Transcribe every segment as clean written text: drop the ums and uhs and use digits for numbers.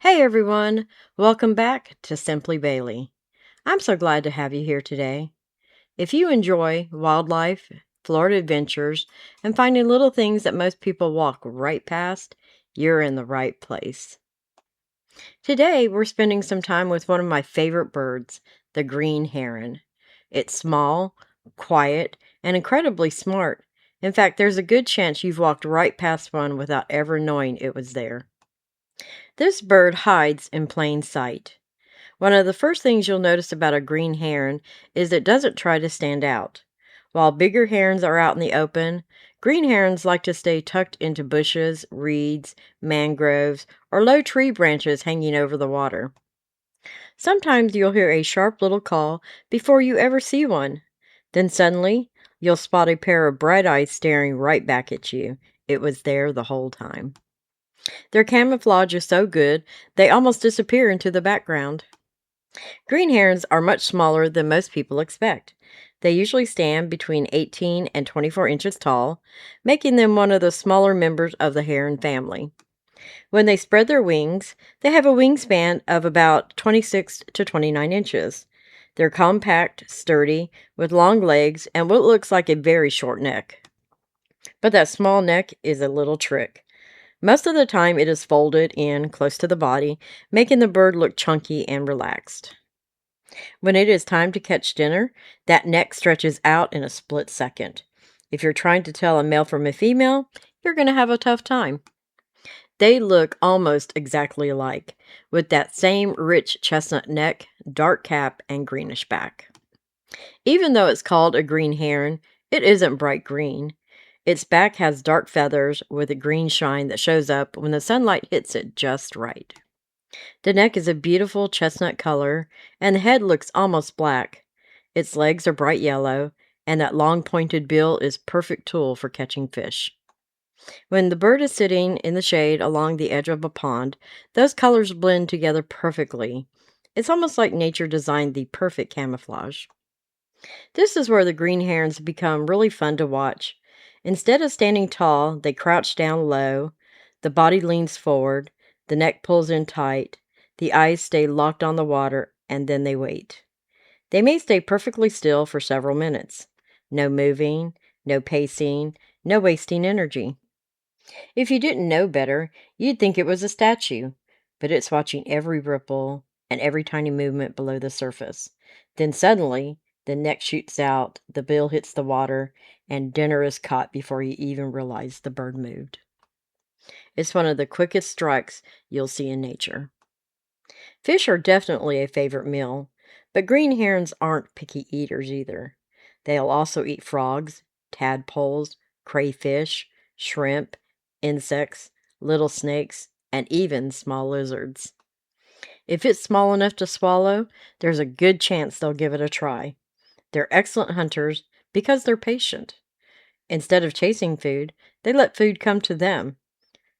Hey everyone, welcome back to Simply Bailey. I'm so glad to have you here today. If you enjoy wildlife, Florida adventures, and finding little things that most people walk right past, you're in the right place. Today, we're spending some time with one of my favorite birds, the green heron. It's small, quiet, and incredibly smart. In fact, there's a good chance you've walked right past one without ever knowing it was there. This bird hides in plain sight. One of the first things you'll notice about a green heron is it doesn't try to stand out. While bigger herons are out in the open, green herons like to stay tucked into bushes, reeds, mangroves, or low tree branches hanging over the water. Sometimes you'll hear a sharp little call before you ever see one. Then suddenly, you'll spot a pair of bright eyes staring right back at you. It was there the whole time. Their camouflage is so good, they almost disappear into the background. Green herons are much smaller than most people expect. They usually stand between 18 and 24 inches tall, making them one of the smaller members of the heron family. When they spread their wings, they have a wingspan of about 26 to 29 inches. They're compact, sturdy, with long legs and what looks like a very short neck. But that small neck is a little trick. Most of the time, it is folded in close to the body, making the bird look chunky and relaxed. When it is time to catch dinner, that neck stretches out in a split second. If you're trying to tell a male from a female, you're going to have a tough time. They look almost exactly alike, with that same rich chestnut neck, dark cap, and greenish back. Even though it's called a green heron, it isn't bright green. Its back has dark feathers with a green shine that shows up when the sunlight hits it just right. The neck is a beautiful chestnut color, and the head looks almost black. Its legs are bright yellow, and that long pointed bill is perfect tool for catching fish. When the bird is sitting in the shade along the edge of a pond, those colors blend together perfectly. It's almost like nature designed the perfect camouflage. This is where the green herons become really fun to watch. Instead of standing tall, they crouch down low, the body leans forward, the neck pulls in tight, the eyes stay locked on the water, and then they wait. They may stay perfectly still for several minutes. No moving, no pacing, no wasting energy. If you didn't know better, you'd think it was a statue, but it's watching every ripple and every tiny movement below the surface. Then suddenly, the neck shoots out, the bill hits the water, and dinner is caught before you even realize the bird moved. It's one of the quickest strikes you'll see in nature. Fish are definitely a favorite meal, but green herons aren't picky eaters either. They'll also eat frogs, tadpoles, crayfish, shrimp, insects, little snakes, and even small lizards. If it's small enough to swallow, there's a good chance they'll give it a try. They're excellent hunters because they're patient. Instead of chasing food, they let food come to them.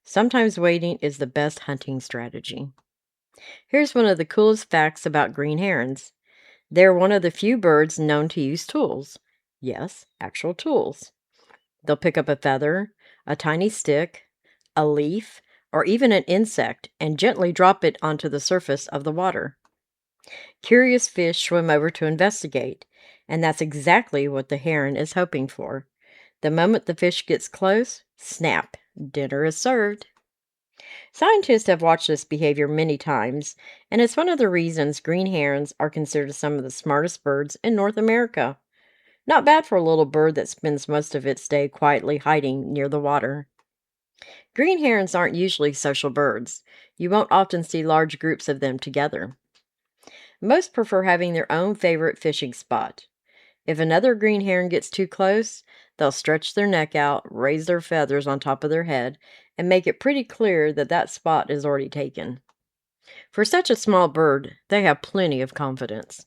Sometimes waiting is the best hunting strategy. Here's one of the coolest facts about green herons. They're one of the few birds known to use tools. Yes, actual tools. They'll pick up a feather, a tiny stick, a leaf, or even an insect and gently drop it onto the surface of the water. Curious fish swim over to investigate, and that's exactly what the heron is hoping for. The moment the fish gets close, snap, dinner is served. Scientists have watched this behavior many times, and it's one of the reasons green herons are considered some of the smartest birds in North America. Not bad for a little bird that spends most of its day quietly hiding near the water. Green herons aren't usually social birds. You won't often see large groups of them together. Most prefer having their own favorite fishing spot. If another green heron gets too close, they'll stretch their neck out, raise their feathers on top of their head, and make it pretty clear that that spot is already taken. For such a small bird, they have plenty of confidence.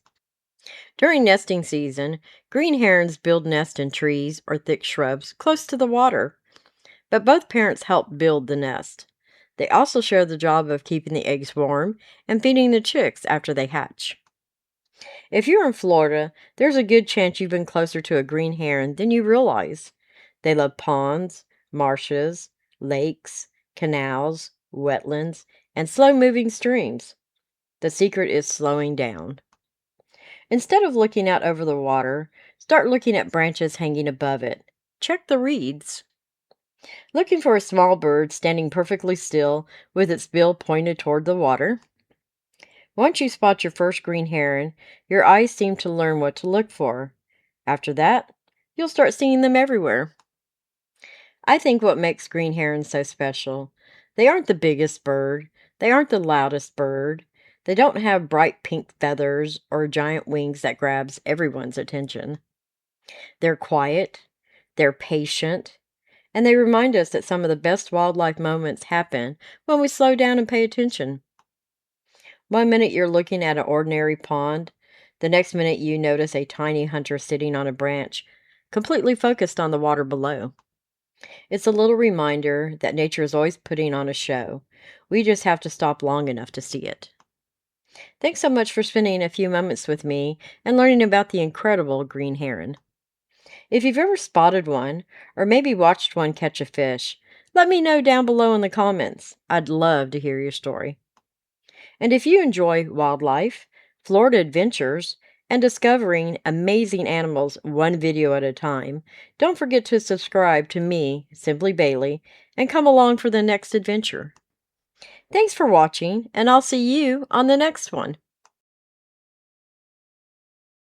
During nesting season, green herons build nests in trees or thick shrubs close to the water, but both parents help build the nest. They also share the job of keeping the eggs warm and feeding the chicks after they hatch. If you're in Florida, there's a good chance you've been closer to a green heron than you realize. They love ponds, marshes, lakes, canals, wetlands, and slow-moving streams. The secret is slowing down. Instead of looking out over the water, start looking at branches hanging above it. Check the reeds. Looking for a small bird standing perfectly still with its bill pointed toward the water. Once you spot your first green heron, your eyes seem to learn what to look for. After that, you'll start seeing them everywhere. I think what makes green herons so special, they aren't the biggest bird, they aren't the loudest bird, they don't have bright pink feathers or giant wings that grabs everyone's attention. They're quiet, they're patient, and they remind us that some of the best wildlife moments happen when we slow down and pay attention. One minute you're looking at an ordinary pond, the next minute you notice a tiny hunter sitting on a branch, completely focused on the water below. It's a little reminder that nature is always putting on a show. We just have to stop long enough to see it. Thanks so much for spending a few moments with me and learning about the incredible green heron. If you've ever spotted one, or maybe watched one catch a fish, let me know down below in the comments. I'd love to hear your story. And if you enjoy wildlife, Florida adventures, and discovering amazing animals one video at a time, don't forget to subscribe to me, Simply Bailey, and come along for the next adventure. Thanks for watching, and I'll see you on the next one.